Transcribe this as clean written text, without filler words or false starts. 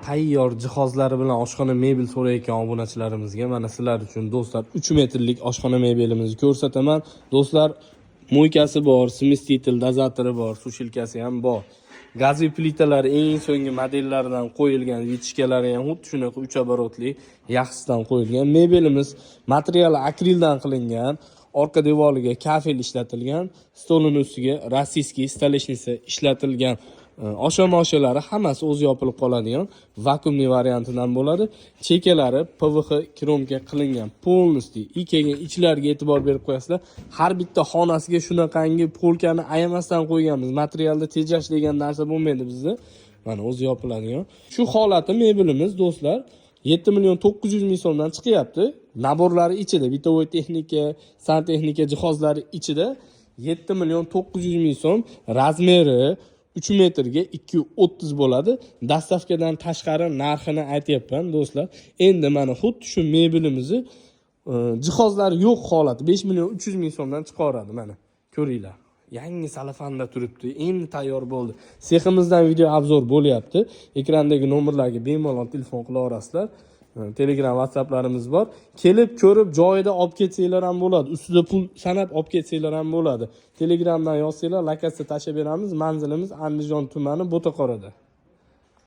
tayyor jihozlari bilan oshxona mebel so'rayotgan obunachilarimizga mana sizlar uchun do'stlar 3 metrlik oshxona mebelimizni ko'rsataman. Do'stlar, mo'ykasi bor, smestitel dozatori bor, sushilkasi ham bor. Gazli plitalari eng so'nggi modellaridan qo'yilgan, vichkalari ham xuddi shunaqa 3 oborotli yaxshisidan qo'yilgan. Mebelimiz materiali akrildan qilingan. Orqa devoriga kafel ishlatilgan, stolining ustiga rossiyskiy stoleshniца ishlatilgan. Osha-moshalari hammasi o'zi yopilib qoladigan vakuumli variantidan bo'ladi. Chekalari PVX kromka qilingan, polностью kelgan ichlariga e'tibor berib qo'yasizlar. Har bitta xonasiga shunaqangi polkani ayamasdan qo'yganmiz. Materialda tejash degan narsa bo'lmaydi bizda. Mana o'zi yopiladigan. Shu holati mebelimiz do'stlar 7.900.000 so'mdan chiqyapti. Naborlari ichida, bitovoy texnika, santexnika jihozlari ichida 7.900.000 so'm, razmeri 3 metrga 230 bo'ladi. Dastavkadan tashqari narxini aytyapman do'stlar. Endi mana xuddi shu mebelimizni jihozlari yo'q holati 5.300.000 so'mdan chiqaradi mana. Ko'ringlar. Yangi salafanda turibdi. Endi tayyor bo'ldi. Seximizdan video obzor bo'lyapti. Ekrandagi nomerlarga bemalol telefon qila olasizlar. Telegram, WhatsApplarimiz bor. Kelib ko'rib joyida olib ketsanglar ham bo'ladi. Ustida pul sanab olib ketsanglar ham bo'ladi. Telegramdan yozsanglar, lokatsiya tashab beramiz. Manzilimiz Andijon tumani Bo'taqorada.